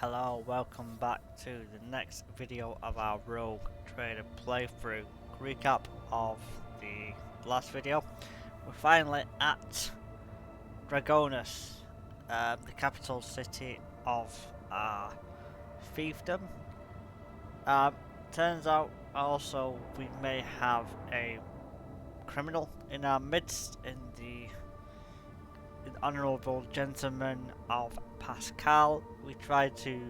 Hello, welcome back to the next video of our Rogue Trader playthrough. Recap of the last video. We're finally at Dargonus, the capital city of fiefdom. Turns out also we may have a criminal in our midst in the honourable gentleman of Pascal. We tried to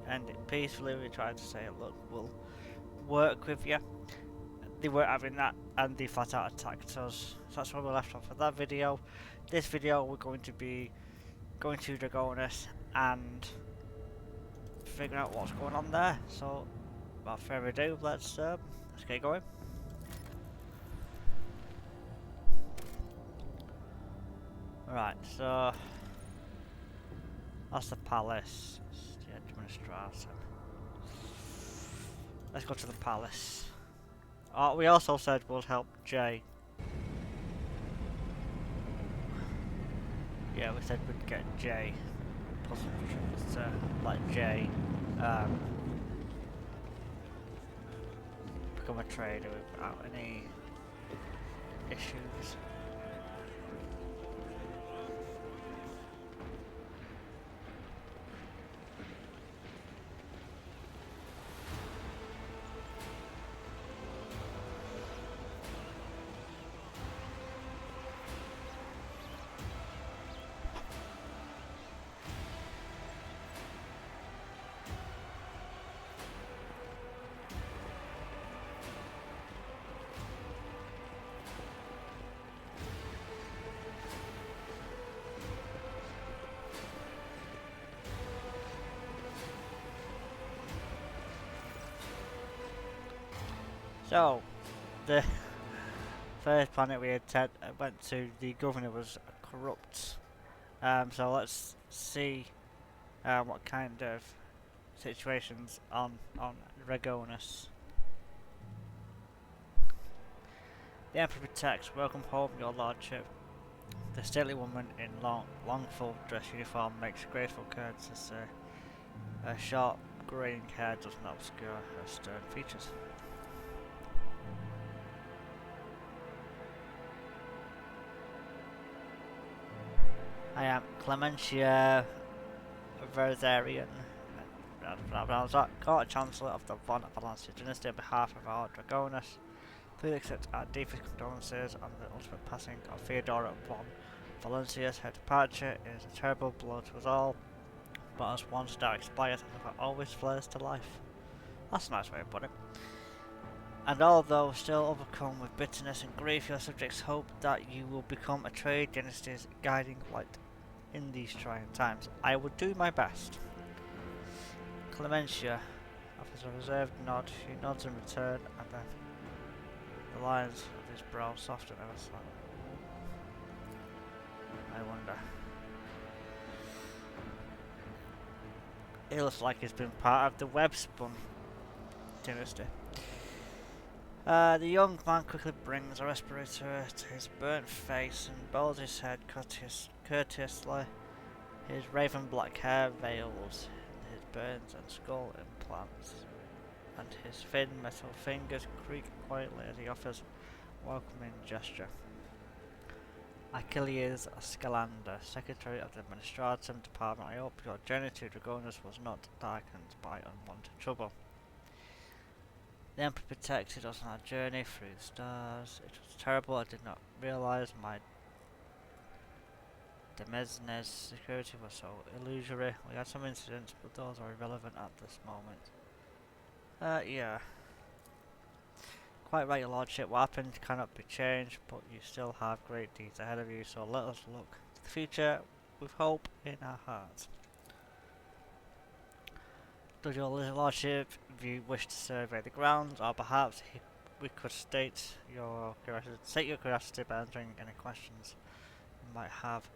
end it peacefully. We tried to say, look, we'll work with you. They weren't having that, and they flat out attacked us. So that's where we left off with that video. This video, we're going to be going to Dargonus and figuring out what's going on there. So, without further ado, let's get going. Right, so that's the palace. It's the administrator. Let's go to the palace. Oh, we also said we'll help Jay. Yeah, we said we'd get Jay. Puzzle to let Jay become a trader without any issues. So, the first planet we had went to, the governor was corrupt. So let's see what kind of situations on Dargonus. The Emperor protects. Welcome home, your lordship. The stately woman in long full dress uniform makes graceful courtesy. Her short greying hair does not obscure her stern features. I am Clementia Verzarian, Court Chancellor of the Von Valencia dynasty. On behalf of our Dargonus, please accept our deepest condolences on the ultimate passing of Theodora von Valencia's. Her departure is a terrible blow to us all, but as one star expires, another always flares to life. That's a nice way of putting it. And although still overcome with bitterness and grief, your subjects hope that you will become a trade dynasty's guiding light in these trying times. I will do my best. Clementia offers a reserved nod. She nods in return, and then the lines of his brow soften ever slightly. I wonder. He looks like he's been part of the web-spun dynasty. The young man quickly brings a respirator to his burnt face and bows his head courteously. His raven black hair veils his burns and skull implants, and his thin metal fingers creak quietly as he offers a welcoming gesture. Achilles Scalander, Secretary of the Administratum Department, I hope your journey to Dargonus was not darkened by unwanted trouble. The Emperor protected us on our journey through the stars. It was terrible. I did not realize my Demesnes security was so illusory. We had some incidents, but those are irrelevant at this moment. Yeah. Quite right, your lordship. What happened cannot be changed, but you still have great deeds ahead of you, so let us look to the future with hope in our hearts. Does your lordship wish to survey the grounds, or perhaps we could state your curiosity by answering any questions you might have?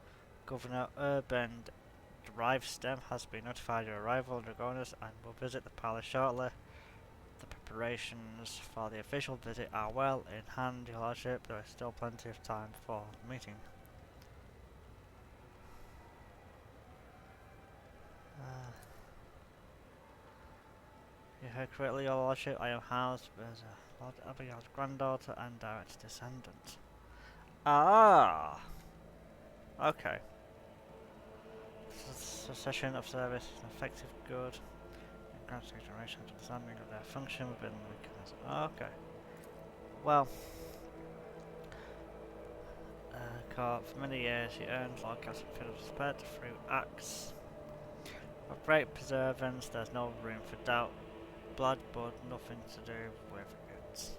Governor Urban Drivestem has been notified of your arrival in Dargonus and will visit the palace shortly. The preparations for the official visit are well in hand, your lordship. There is still plenty of time for the meeting. You heard correctly, your lordship. I am housed as Lord Abigail's granddaughter and direct descendant. Ah! Okay. Succession of service is an effective good. It grants each generation understanding of their function within the weakness. Okay. Well, for many years he earned Lord Castle's respect through acts of great preservance. There's no room for doubt. Blood, but nothing to do with it.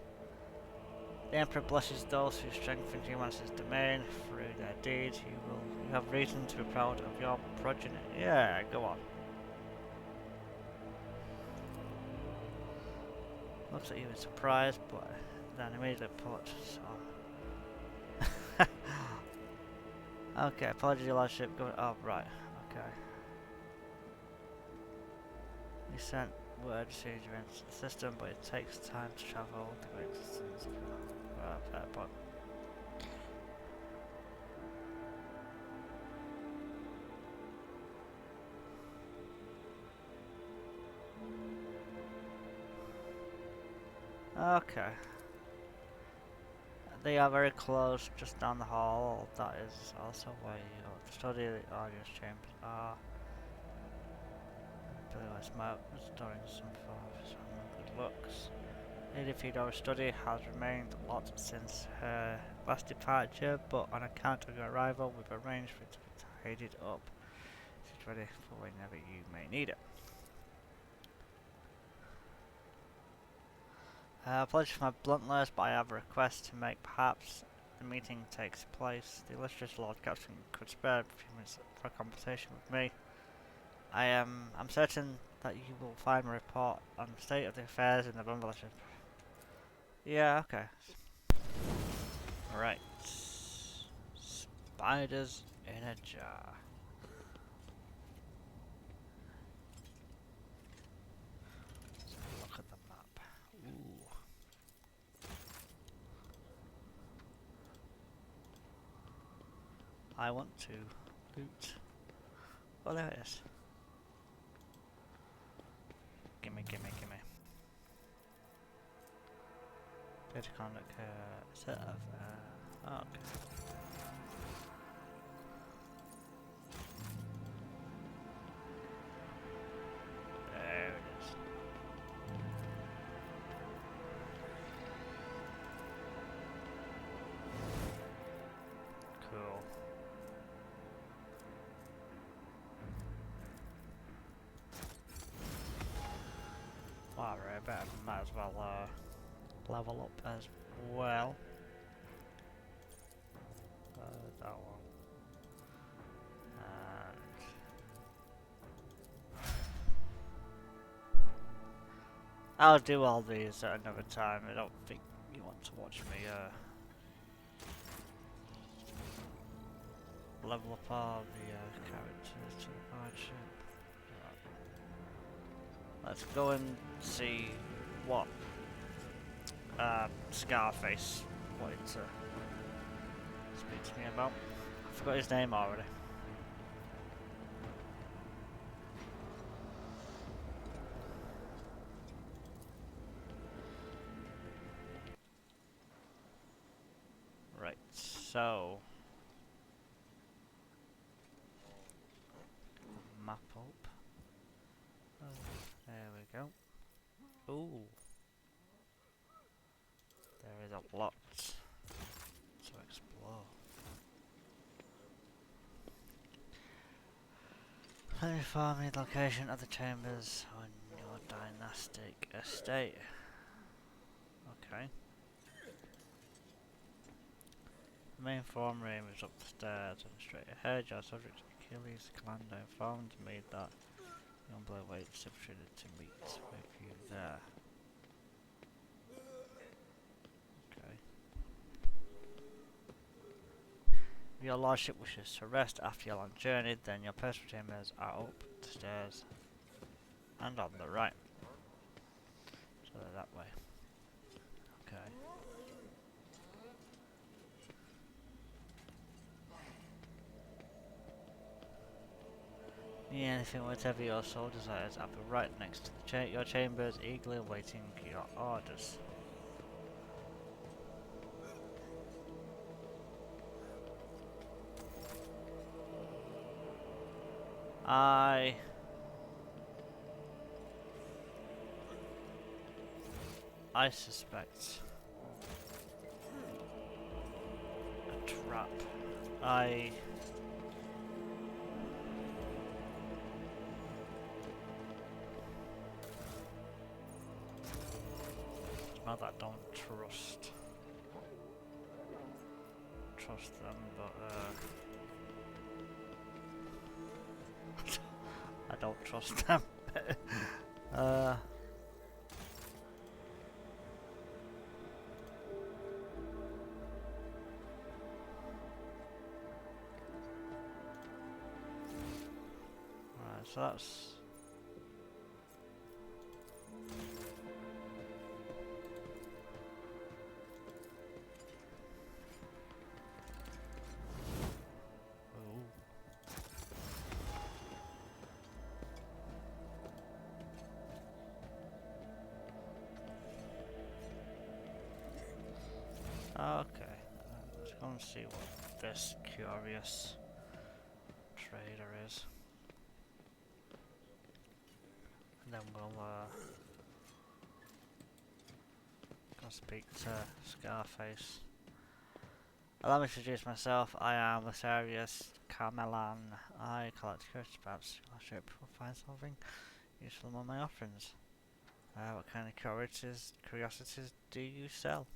The Emperor blesses those who strengthen humanity's domain through their deeds. You have reason to be proud of your progeny. Yeah, go on. Looks like you were surprised, but then immediately put on. Okay, apologies, your lordship. Oh, right. Okay. You sent word as soon as you enter the system, but it takes time to travel the great distance. Fair point. Okay. They are very close, just down the hall. That is also where you study the audience chambers are. Billy White's map, restoring some good looks. Lady Theodora's study has remained locked since her last departure, but on account of your arrival, we've arranged for it to be tidied up. It's ready for whenever you may need it. Apologies for my bluntness, but I have a request to make. Perhaps the meeting takes place. The illustrious Lord Captain could spare a few minutes for a conversation with me. I'm certain that you will find a report on the state of the affairs in the Bumbleship. Yeah, okay. Right. Spiders in a jar. Let's have a look at the map. Ooh. I want to loot. Oh, there it is. Gimme. Data conduct, set of, okay. There it is. Cool. Alright, might as well level up as well. That one. And I'll do all these at another time. I don't think you want to watch me level up all the characters to the hardship. Let's go and see what Scarface wanted to speak to me about. I forgot his name already. Right, so map up. Oh, there we go. Ooh. There is a lot to explore. Let me find the location of the chambers on your dynastic estate. Okay. The main form room is up the stairs and straight ahead. Your subject Achilles Commander informed me that young blood waits sufficient to meet with you there. Okay. If your lordship wishes to rest after your long journey, then your personal chambers are up the stairs and on the right. So they're that way. Okay. Anything, whatever your soul desires, I'll be right next to your chambers, eagerly awaiting your orders. I suspect a trap. It's not that I don't trust them, but I don't trust them. Right, so that's okay. Let's go and see what this curious trader is. And then we'll go speak to Scarface. Allow me to introduce myself. I am Lasarius Carmelan. I collect curiosities, perhaps scholarship will find something useful among my offerings. What kind of curiosities do you sell?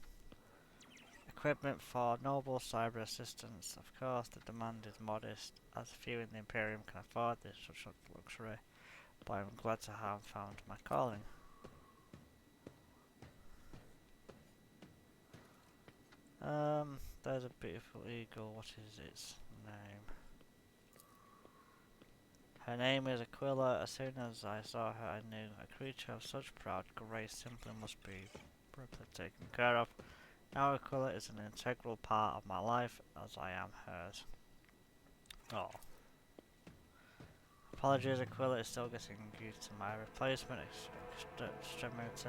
Equipment for noble cyber assistance. Of course, the demand is modest, as few in the Imperium can afford this such luxury, but I'm glad to have found my calling. There's a beautiful eagle. What is its name? Her name is Aquila. As soon as I saw her, I knew a creature of such proud grace simply must be properly taken care of. Now Aquila is an integral part of my life, as I am hers. Oh. Apologies, Aquila is still getting used to my replacement extremity.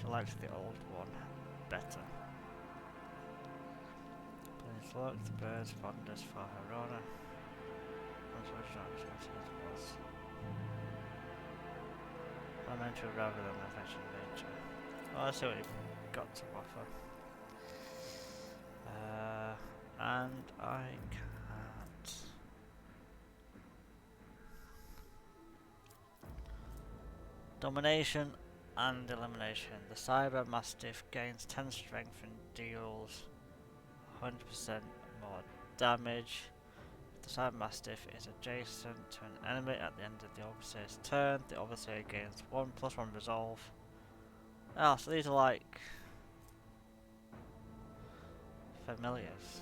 She likes the old one better. Please look, the bird's fondness for her owner. Was elementary rather than affection nature. Well, let's see what you've got to offer. And I can't. Domination and elimination. The Cyber Mastiff gains 10 strength and deals 100% more damage. The Cyber Mastiff is adjacent to an enemy at the end of the Overseer's turn. The Overseer gains 1+1 resolve. Oh, so these are like familiars.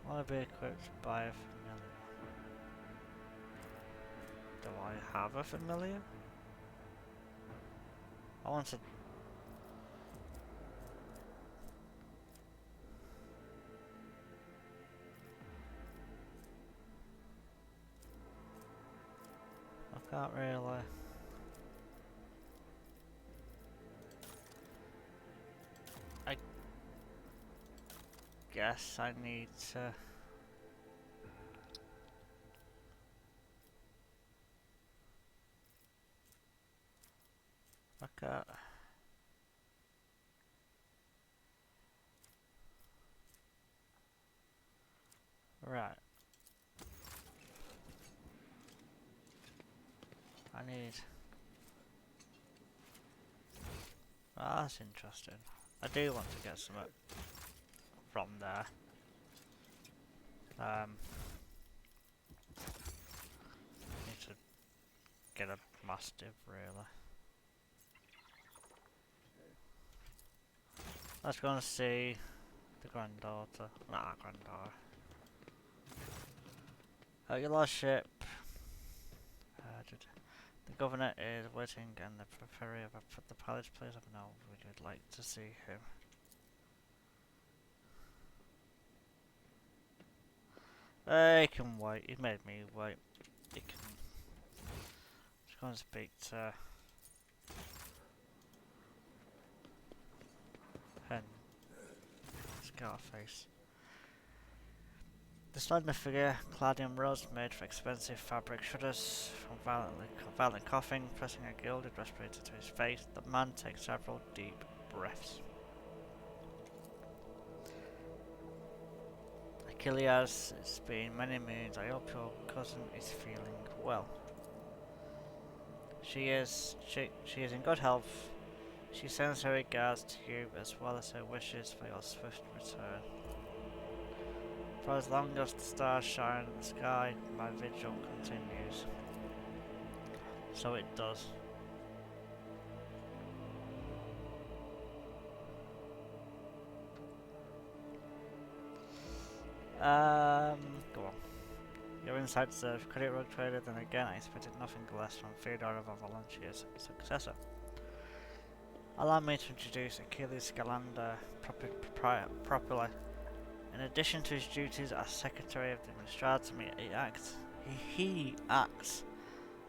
I want to be equipped by a familiar. Do I have a familiar? I want to. I can't really. I guess I need to. I can't. Right. I need. Oh, that's interesting. I do want to get some from there. Need to get a mastiff, really. Let's go and see the granddaughter. Granddaughter. Your lordship. The governor is waiting in the periphery of the palace. Please let me know if you would like to see him. I can wait. You made me wait. You can. Just go and speak to Hen Scarface. The slender figure, clad in rose, made for expensive fabric, shudders from violent coughing, pressing a gilded respirator to his face. The man takes several deep breaths. Achilles, it's been many moons. I hope your cousin is feeling well. She is in good health. She sends her regards to you as well as her wishes for your swift return. For as long as the stars shine in the sky, my vigil continues. So it does. Go on. Your insight serves credit rogue trader, then again I expected nothing less from Theodore of Valencia's successor. Allow me to introduce Achilles Scalander properly. In addition to his duties as Secretary of the Administratum, he acts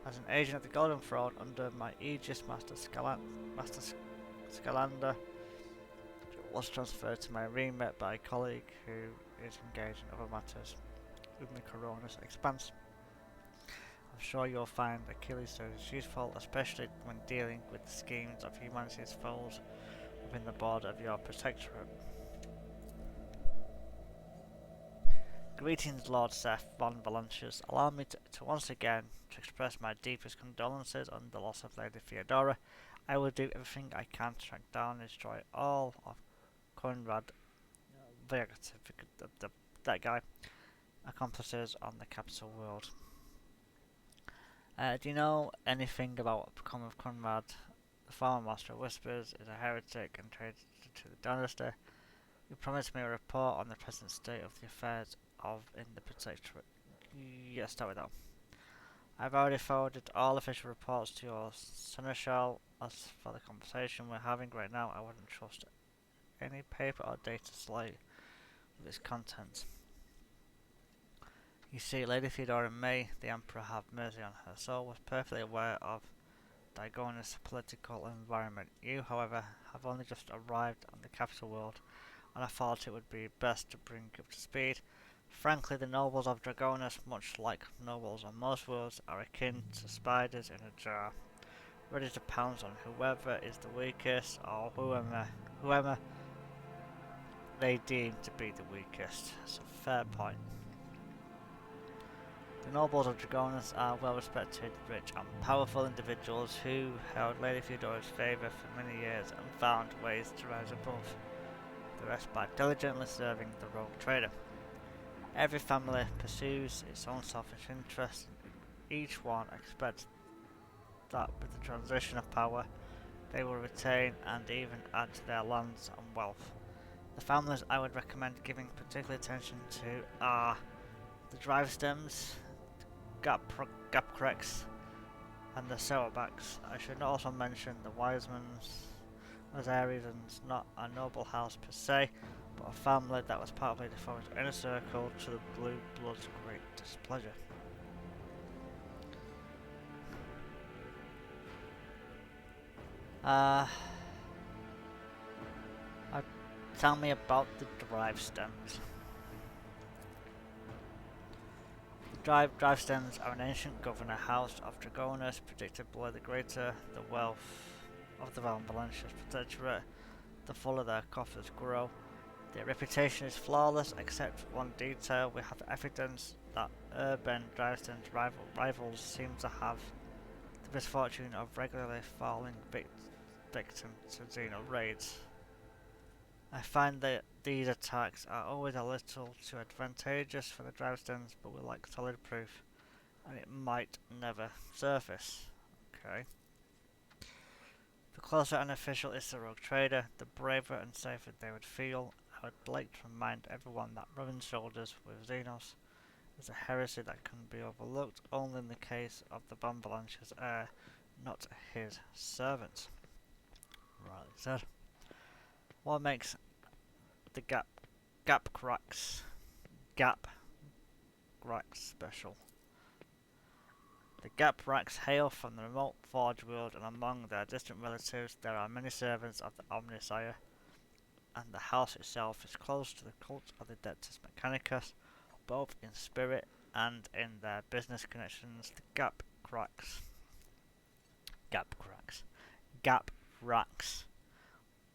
as an agent of the Golden Throne under my aegis. Master Scalander was transferred to my remit by a colleague who is engaged in other matters with the Corona's expanse. I'm sure you'll find Achilles service useful, especially when dealing with the schemes of humanity's foes within the border of your protectorate. Greetings, Lord Seth von Valancius. Allow me to once again to express my deepest condolences on the loss of Lady Theodora. I will do everything I can to track down and destroy all of Conrad, that guy, accomplices on the capital world. Do you know anything about what become of Conrad? The former Master of Whispers is a heretic and traitor to the dynasty. You promised me a report on the present state of the affairs in the Protectorate. Yes, start with that. I've already forwarded all official reports to your seneschal. As for the conversation we're having right now, I wouldn't trust any paper or data slate with its contents. You see, Lady Theodora may the Emperor have mercy on her soul, was perfectly aware of Dargonus' political environment. You, however, have only just arrived on the capital world, and I thought it would be best to bring you up to speed. Frankly, the nobles of Dargonus, much like nobles on most worlds, are akin to spiders in a jar, ready to pounce on whoever is the weakest or whoever they deem to be the weakest. That's a fair point. The nobles of Dargonus are well-respected, rich and powerful individuals who held Lady Theodora's favour for many years and found ways to rise above the rest by diligently serving the rogue trader. Every family pursues its own selfish interests. Each one expects that with the transition of power, they will retain and even add to their lands and wealth. The families I would recommend giving particular attention to are the drive stems, gap cracks, and the saddlebacks. I should also mention the Wisemans, as Aries not a noble house per se, but a family that was part of Lady Forest's inner circle to the Blue Blood's great displeasure. Tell me about the drive stems. Drive stems are an ancient governor house of Dargonus, predictably the greater the wealth of the realm Valencia's protectorate, the fuller their coffers grow. Their reputation is flawless, except for one detail. We have evidence that urban drive-stems rivals seem to have the misfortune of regularly falling victim to Xeno raids. I find that these attacks are always a little too advantageous for the drive-stems, but we like solid proof, and it might never surface. Okay. The closer an official is to rogue trader, the braver and safer they would feel. I would like to remind everyone that rubbing shoulders with Xenos is a heresy that can be overlooked only in the case of the Bambalanche's heir, not his servant. Rightly said. What makes the gap cracks gap Racks special. The Gap Racks hail from the remote Forge world, and among their distant relatives there are many servants of the Omnisire, and the house itself is close to the cult of the Dectus Mechanicus, both in spirit and in their business connections. The Gap Racks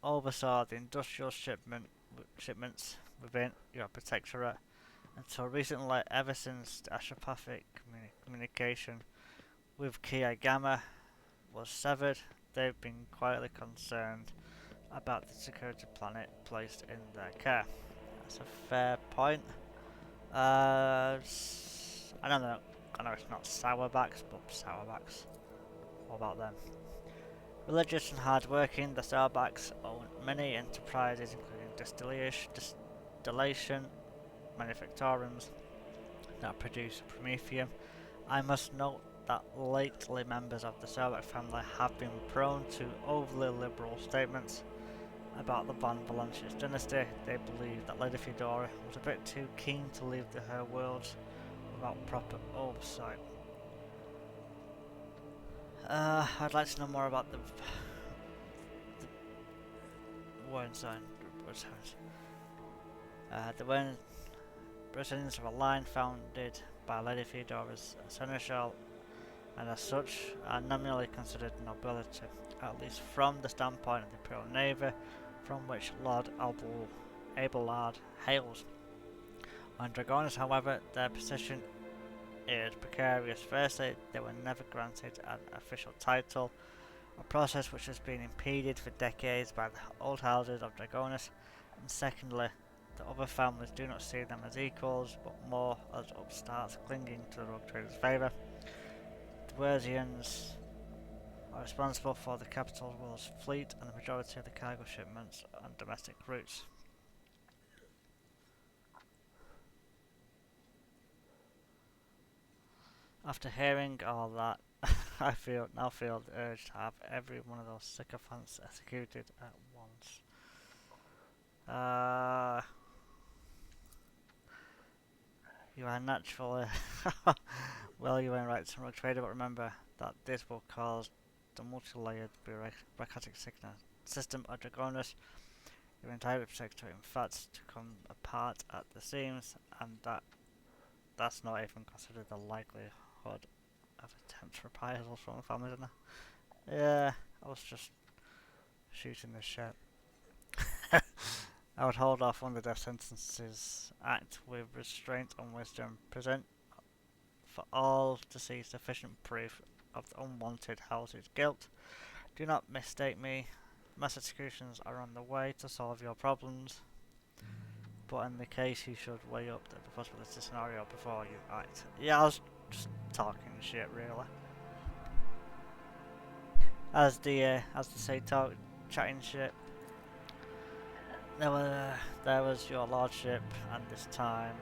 oversaw the industrial shipments within your protectorate until recently, ever since the astropathic communication with Kia Gamma was severed. They've been quietly concerned about the security planet placed in their care. That's a fair point. I don't know. I know it's not sourbacks, but sourbacks. What about them? Religious and hard-working, the sourbacks own many enterprises, including distillation manufactorums that produce promethium. I must note that lately members of the Sourback family have been prone to overly liberal statements about the Von Valancius dynasty. They believe that Lady Theodora was a bit too keen to leave her worlds without proper oversight. I'd like to know more about the Wernstein. The Britons of a line founded by Lady Theodora's seneschal, and as such are nominally considered nobility, at least from the standpoint of the Imperial Navy, from which Lord Abelard hails. On Dargonus, however, their position is precarious. Firstly, they were never granted an official title, a process which has been impeded for decades by the old houses of Dargonus, and secondly, the other families do not see them as equals, but more as upstarts clinging to the rogue traders' favour. The Werzians are responsible for the capital world's fleet and the majority of the cargo shipments on domestic routes. After hearing all that, I now feel the urge to have every one of those sycophants executed at once. You are naturally well, you went right to rogue trader, but remember that this will cause the multi-layered bureaucratic system of Dargonus, your entire sector, in fact, to come apart at the seams, and that's not even considered the likelihood of attempts reprisals from the family, isn't it? Yeah, I was just shooting the shit. I would hold off on the death sentences, act with restraint and wisdom, present for all to see sufficient proof of the unwanted house's guilt. Do not mistake me, mass executions are on the way to solve your problems, but in the case you should weigh up the possibility scenario before you act. Yeah, I was just talking shit, really. As they say, chatting shit. There was your lordship, and this time,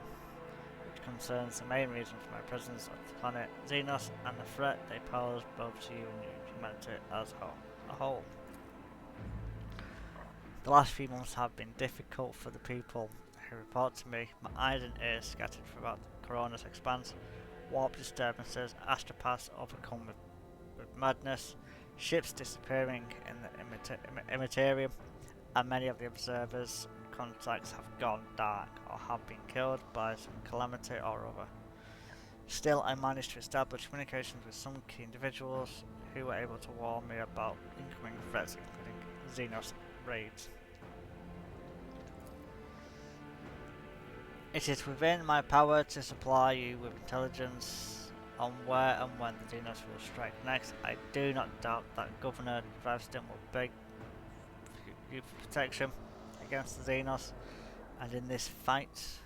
which concerns the main reason for my presence on the planet Xenos and the threat they pose both to you and humanity as a whole. The last few months have been difficult for the people who report to me. My eyes and ears scattered throughout the Corona's expanse, warp disturbances, astropaths overcome with madness, ships disappearing in the Immaterium, and many of the observers and contacts have gone dark or have been killed by some calamity or other. Still, I managed to establish communications with some key individuals who were able to warn me about incoming threats, including Xenos raids. It is within my power to supply you with intelligence on where and when the Xenos will strike next. I do not doubt that Governor Vavston will beg you for protection against the Xenos, and in this fight,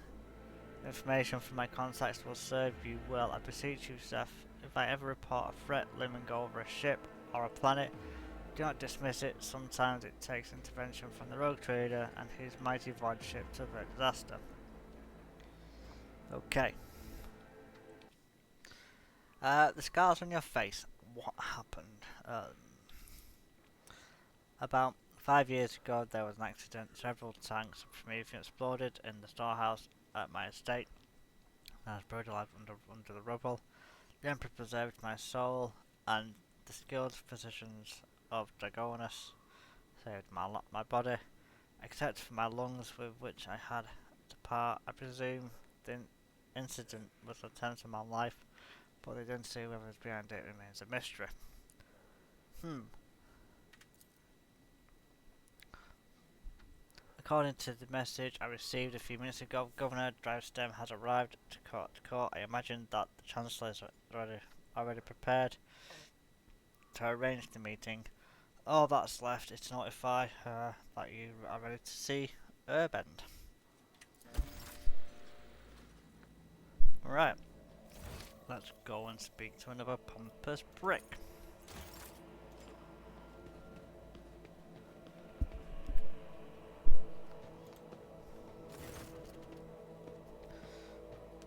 information from my contacts will serve you well. I beseech you, Seth, if I ever report a threat looming over a ship or a planet, do not dismiss it. Sometimes it takes intervention from the rogue trader and his mighty void ship to avert disaster. Okay. The scars on your face. What happened? About 5 years ago there was an accident. Several tanks of promethium exploded in the storehouse at my estate. I was buried alive under the rubble. The Emperor preserved my soul, and the skilled physicians of Dargonus saved my body, except for my lungs with which I had to part. I presume the incident was an attempt on my life, but they didn't see whether it's behind it remains a mystery. According to the message I received a few minutes ago, Governor Drivestem has arrived to court. I imagine that the Chancellor is already prepared to arrange the meeting. All that's left is to notify her that you are ready to see Urbend. Right, let's go and speak to another pompous brick.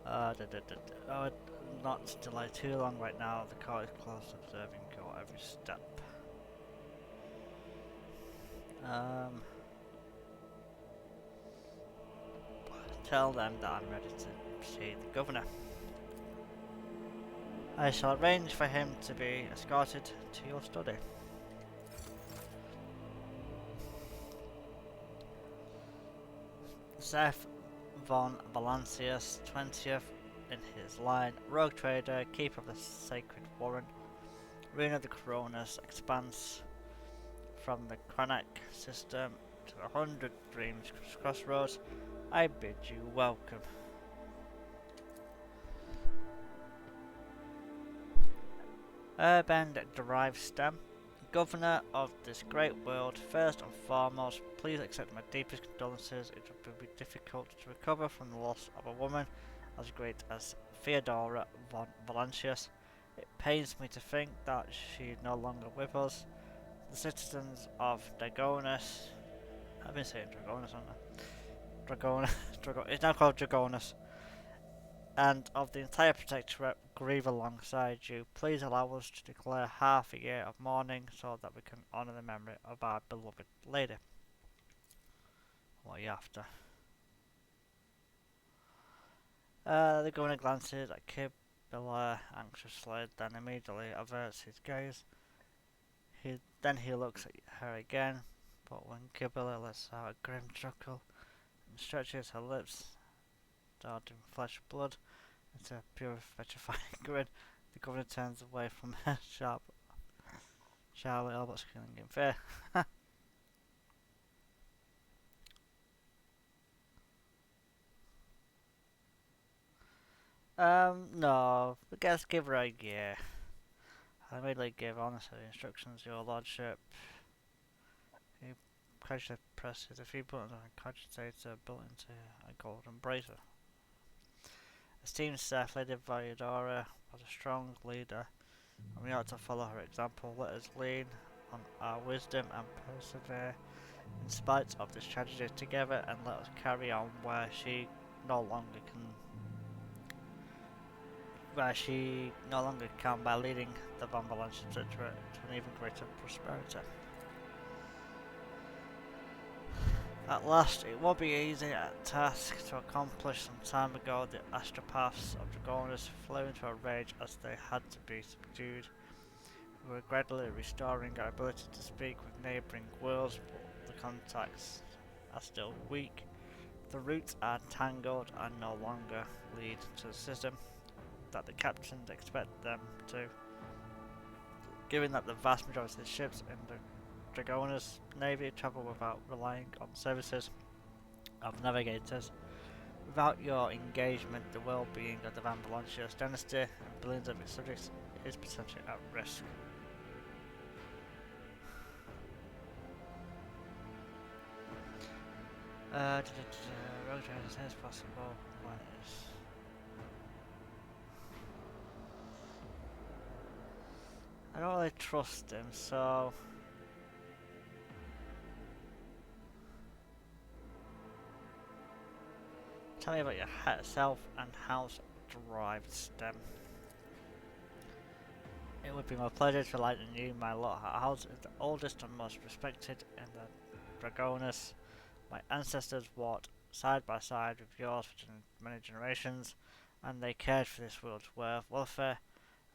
Oh, not to delay too long right now. The court is close, observing your every step. Tell them that I'm ready to see the governor. I shall arrange for him to be escorted to your study. Seth von Valancius, 20th in his line, rogue trader, keeper of the sacred warren, ruin of the Coronas, expanse from the Chronic system to the 100 Dreams crossroads. I bid you welcome. Urbend Drivestem, Governor of this great world, first and foremost, please accept my deepest condolences. It will be difficult to recover from the loss of a woman as great as Theodora von Valancius. It pains me to think that she is no longer with us. The citizens of Dargonus, I've been saying Dargonus, haven't I? It's now called Dargonus, and of the entire Protectorate grieve alongside you. Please allow us to declare half a year of mourning so that we can honour the memory of our beloved lady. What are you after? The governor glances at Kibilla anxiously, then immediately averts his gaze. Then he looks at her again, but when Kibilla lets out a grim chuckle and stretches her lips, darting flesh and blood, it's a pure petrifying grin. The governor turns away from her sharply, almost killing him fair. No, I guess give her a year. I immediately give honest instructions, your lordship. He casually presses a few buttons on a cogitator built into a golden brazier. Esteemed Seth, Lady Variadora was a strong leader, and we ought to follow her example. Let us lean on our wisdom and persevere in spite of this tragedy together, and let us carry on where she no longer can by leading the Van Valancius to an even greater prosperity. At last, it won't be easy a task to accomplish. Some time ago, the astropaths of Dargonus flew into a rage as they had to be subdued. We were gradually restoring our ability to speak with neighbouring worlds, but the contacts are still weak. The roots are tangled and no longer lead to the system that the captains expect them to. Given that the vast majority of the ships in the Dargonus Navy travel without relying on services of navigators. Without your engagement, the well-being of the Van Valancius dynasty and billions of its subjects is potentially at risk. Road as soon as possible. I don't really trust him, so tell me about yourself and House Drivestem. It would be my pleasure to enlighten you, my lord. Our house is the oldest and most respected in the Dargonus. My ancestors walked side by side with yours for many generations, and they cared for this world's welfare.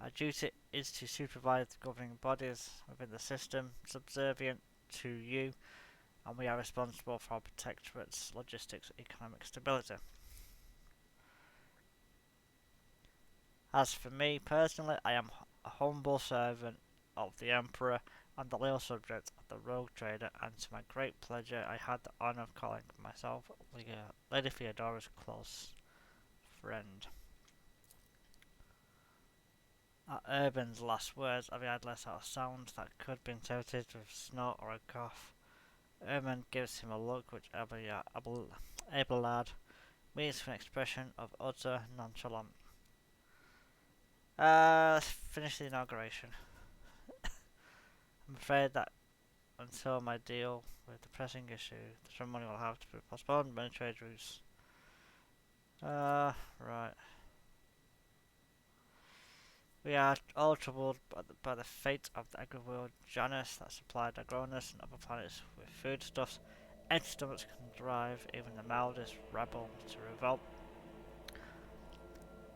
Our duty is to supervise the governing bodies within the system, subservient to you, and we are responsible for our protectorate's logistics and economic stability. As for me personally, I am a humble servant of the Emperor and the loyal subject of the rogue trader, and to my great pleasure I had the honour of calling myself Lady Theodora's close friend. At Urban's last words, I had let out a sound that could be interpreted with a snort or a cough. Urban gives him a look which Abelard meets with an expression of utter nonchalance. Let's finish the inauguration. I'm afraid that until my deal with the pressing issue, the ceremony will have to be postponed by trade routes. Right. We are all troubled by the fate of the agri-world Janus that supplied Dargonus and other planets with foodstuffs. Empty stomachs can drive even the mildest rebel to revolt.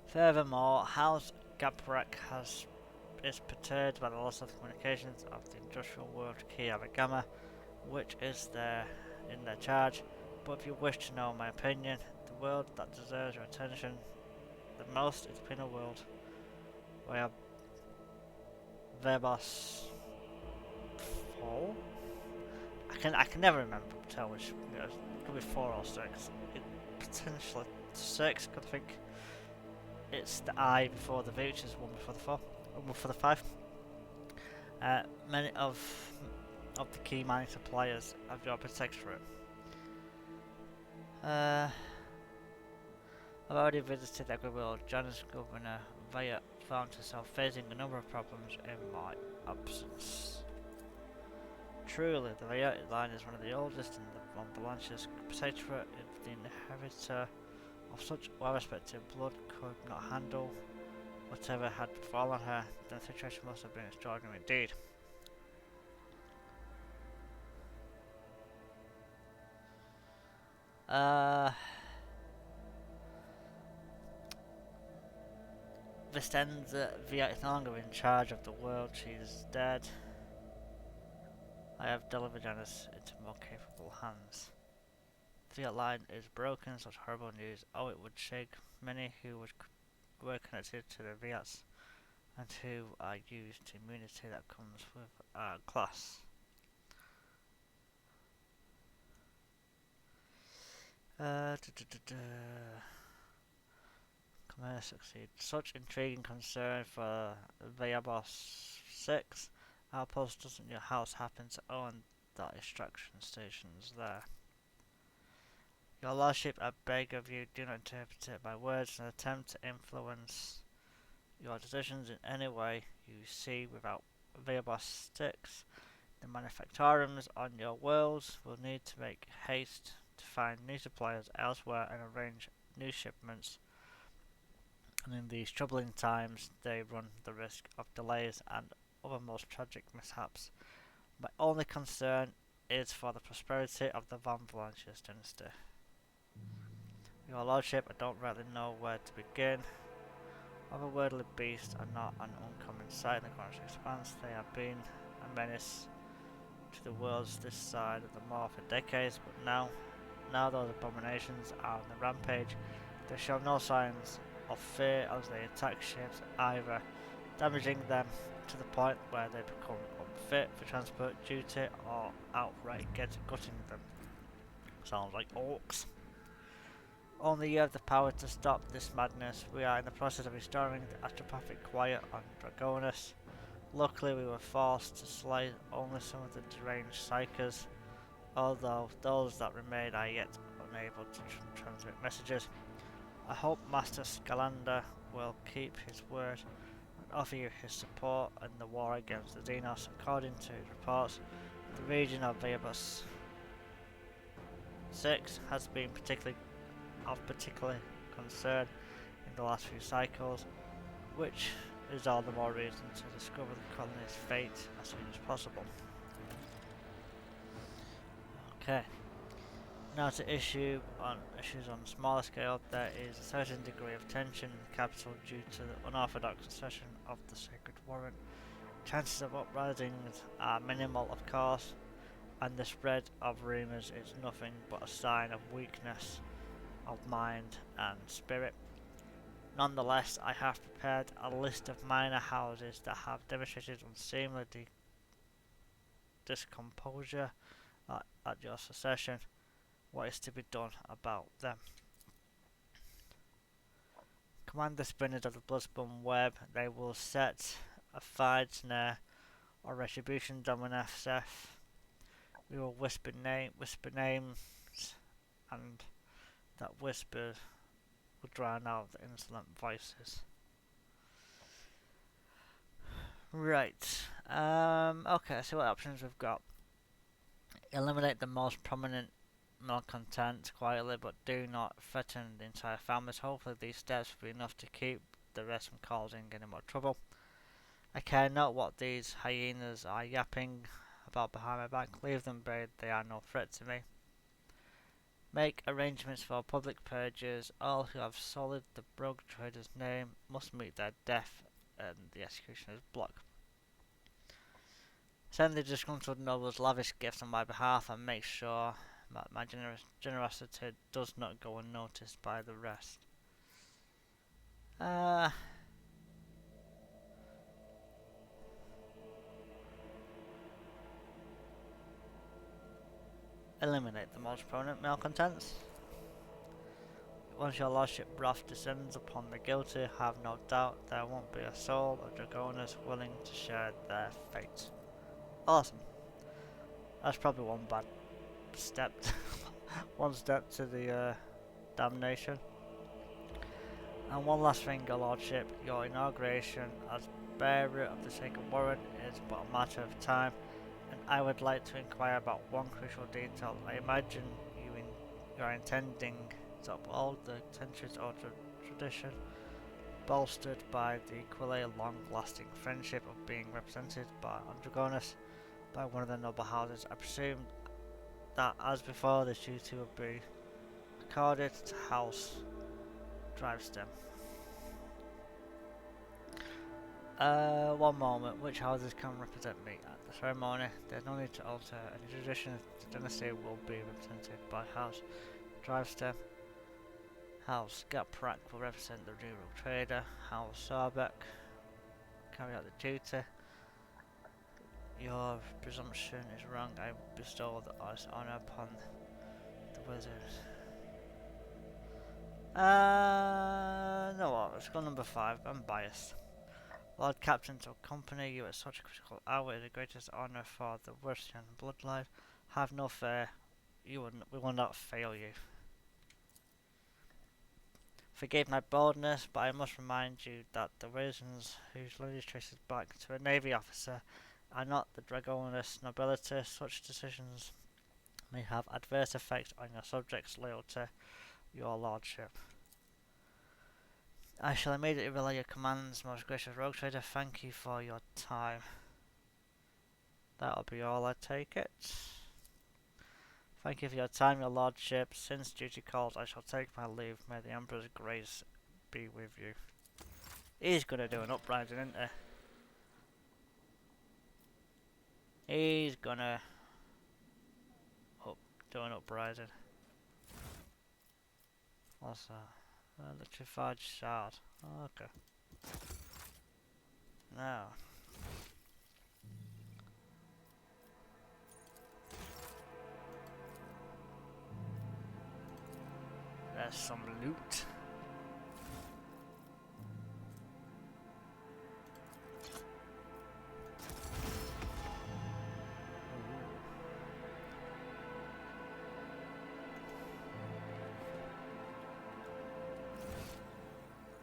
Furthermore, House Gaprak is perturbed by the loss of communications of the industrial world Kiavagama, which is in their charge. But if you wish to know my opinion, the world that deserves your attention the most is the Pinner world, where Verbos fall. I can never remember tell which. It could be 4 or 6. Potentially 6. I think it's the I before the V, which is 1 before the 4, 1 before the 5. Many of the key mining suppliers of your protectorate. I've already visited the agri-world. Janus Governor Vaya found herself facing a number of problems in my absence. Truly, the Vaya line is one of the oldest in the Von Blanche's protectorate. If the inheritor of such well-respected blood could not handle whatever had befallen her, then the situation must have been extraordinary indeed. Vistenza Via is no longer in charge of the world. She is dead. I have delivered Janus into more capable hands. The Fiat line is broken. Such horrible news. Oh, it would shake many who were connected to the Viats and who are used to immunity that comes with our class. Commerce succeed. Such intriguing concern for Viabos 6. Outpost doesn't your house happen to own the extraction stations there? Your Lordship, I beg of you, do not interpret my words and attempt to influence your decisions in any way you see without Viabos 6. The manufactoriums on your worlds will need to make haste to find new suppliers elsewhere and arrange new shipments. And in these troubling times, they run the risk of delays and other most tragic mishaps. My only concern is for the prosperity of the Von Blanches dynasty. Your Lordship, I don't really know where to begin. Otherworldly beasts are not an uncommon sight in the Cornish Expanse. They have been a menace to the worlds this side of the Moor for decades, but now those abominations are on the rampage. They show no signs of fear as they attack ships, either damaging them to the point where they become unfit for transport duty or outright gutting them. Sounds like orcs. Only you have the power to stop this madness. We are in the process of restoring the astropathic quiet on Dargonus. Luckily we were forced to slay only some of the deranged psychers, although those that remain are yet unable to transmit messages. I hope Master Scalander will keep his word and offer you his support in the war against the Xenos. According to reports, the region of Viabus 6 has been of particular concern in the last few cycles, which is all the more reason to discover the colony's fate as soon as possible. Okay. Now to issues on a smaller scale, there is a certain degree of tension in the capital due to the unorthodox succession of the Sacred Warrant. Chances of uprisings are minimal, of course, and the spread of rumours is nothing but a sign of weakness of mind and spirit. Nonetheless, I have prepared a list of minor houses that have demonstrated unseemly discomposure at your succession. What is to be done about them? Command the spinners of the bloodspun web. They will set a fide snare or retribution domineth. We will whisper names, and that whisper will drown out the insolent voices. Right. Okay, so what options we've got. Eliminate the most prominent malcontents quietly, but do not threaten the entire families. Hopefully these steps will be enough to keep the rest from causing any more trouble. I care not what these hyenas are yapping about behind my back. Leave them be, they are no threat to me. Make arrangements for public purges. All who have sullied the rogue trader's name must meet their death in the executioner's block. Send the disgruntled nobles lavish gifts on my behalf and make sure that my generosity does not go unnoticed by the rest. Eliminate the most prominent malcontents. Once your lordship wrath descends upon the guilty, have no doubt there won't be a soul of Dargonus willing to share their fate. Awesome. That's probably one bad step, one step to the damnation. And one last thing, your lordship, your inauguration as bearer of the Sacred Warrant is but a matter of time, and I would like to inquire about one crucial detail. I imagine you are intending to uphold the centuries-old tradition, bolstered by the equally long-lasting friendship of being represented by Dargonus by one of the noble houses. I presume that, as before, this duty will be accorded to House Drivestem. One moment. Which houses can represent me at the ceremony? There's no need to alter any tradition. The dynasty will be represented by House Drivestem. House Gaprak will represent the rural trader. House Sarbeck carry out the duty. Your presumption is wrong. I bestow this honour upon the wizards. No, let's go number 5. I'm biased. Lord Captain, to accompany you at such a critical hour is the greatest honour for the Worcester bloodline. Have no fear, we will not fail you. Forgive my boldness, but I must remind you that the reasons whose lineage traces back to a navy officer are not the Dargonus nobility. Such decisions may have adverse effects on your subjects' loyalty, your lordship. I shall immediately relay your commands, most gracious rogue trader. Thank you for your time. That'll be all, I take it. Thank you for your time, your lordship. Since duty calls, I shall take my leave. May the Emperor's grace be with you. He's gonna do an uprising, isn't he? He's gonna do an uprising. What's that? Electrified shard. Oh, okay. Now. There's some loot.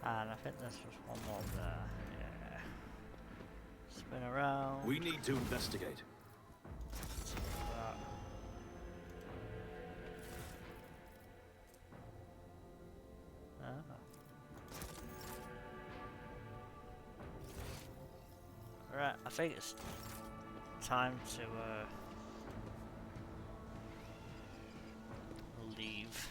And I think this was one more there. Yeah. Spin around. We need to investigate. Right, I think it's time to leave.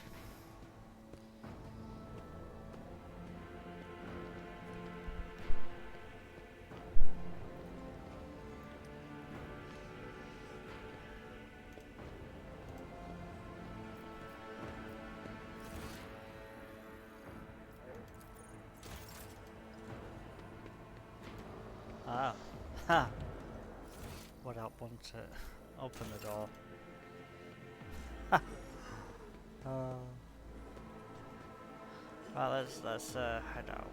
Ah, ha! Would help want to open the door. Ha! Right, let's head out.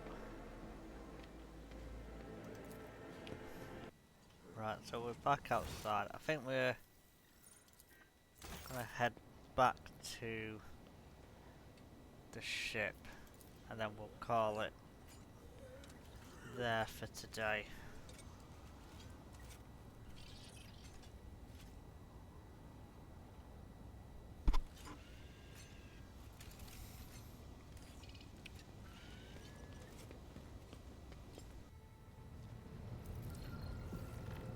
Right, so we're back outside. I think we're gonna head back to the ship, and then we'll call it there for today.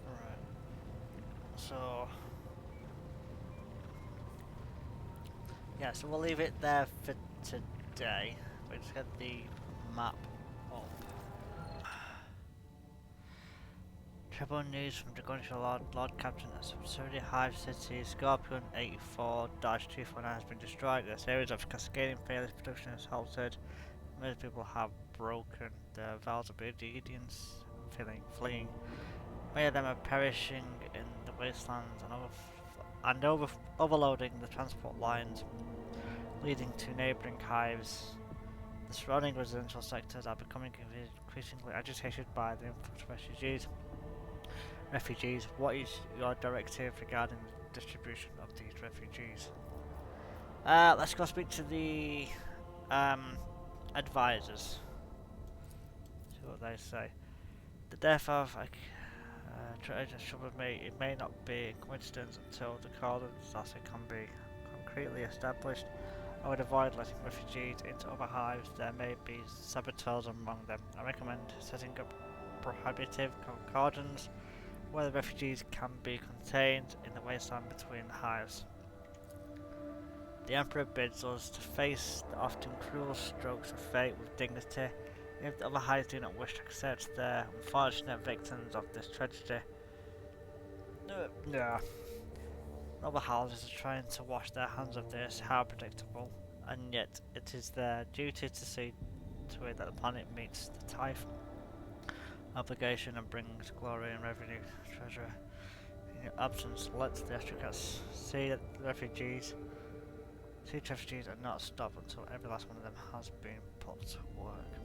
Right. So yeah, so we'll leave it there for today. We just get the map up. Trouble news from Dargonus Lord Captain at Subsidiary Hive City. Scorpion 84-249 has been destroyed. A series of cascading failures. Production is halted. Most people have broken their vows of obedience, fleeing. Many of them are perishing in the wastelands and overloading the transport lines, leading to neighbouring hives. The surrounding residential sectors are becoming increasingly agitated by the influx of refugees. What is your directive regarding the distribution of these refugees? Let's go speak to the advisors. See what they say. The death of it may not be a coincidence until the causes can be concretely established. I would avoid letting refugees into other hives. There may be saboteurs among them. I recommend setting up prohibitive cordons where the refugees can be contained in the wasteland between the hives. The Emperor bids us to face the often cruel strokes of fate with dignity. If the other hives do not wish to accept their unfortunate victims of this tragedy, other houses are trying to wash their hands of this. How predictable. And yet it is their duty to see to it that the planet meets the Typhon obligation and brings glory and revenue treasure. In your absence, let the Astrocats see that the refugees are not stopped until every last one of them has been put to work.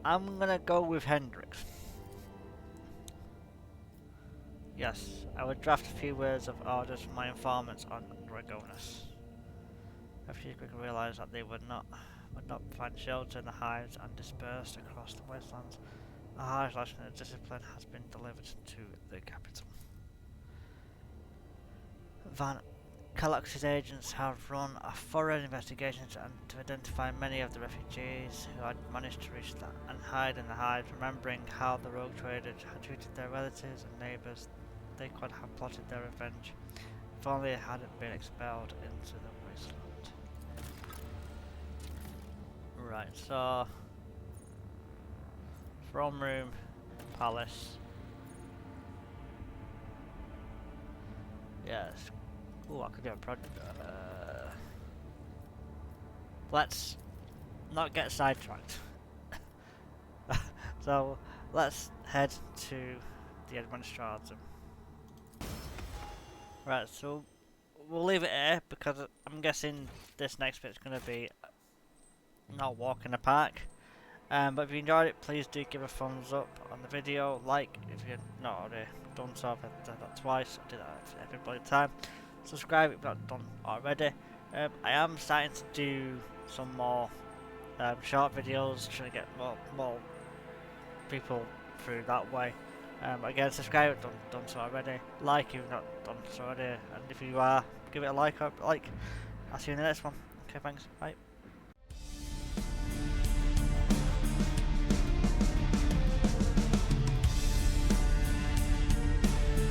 I'm gonna go with Hendrix. Yes, I would draft a few words of orders from my informants on Dargonus. Refugees quickly realised that they would not find shelter in the hives and dispersed across the wastelands. A harsh lesson of discipline has been delivered to the capital. Van Calox's agents have run a thorough investigation to identify many of the refugees who had managed to reach and hide in the hives. Remembering how the rogue traders had treated their relatives and neighbours, they could have plotted their revenge if only they hadn't been expelled into the wasteland. Right, so throne room, palace. Yes. Ooh, I could do a project. Let's not get sidetracked. So let's head to the administratum. Right, so we'll leave it here because I'm guessing this next bit's going to be not walk in the park. But if you enjoyed it, please do give a thumbs up on the video. Like if you're not already done so. I've done that twice. I do that for every bloody time. Subscribe if you've not done already. I am starting to do some more short videos, trying to get more people through that way. Again, subscribe if you've done so already. Like if you've not done so already, and if you are, give it a like. I'll see you in the next one. Okay, thanks. Bye.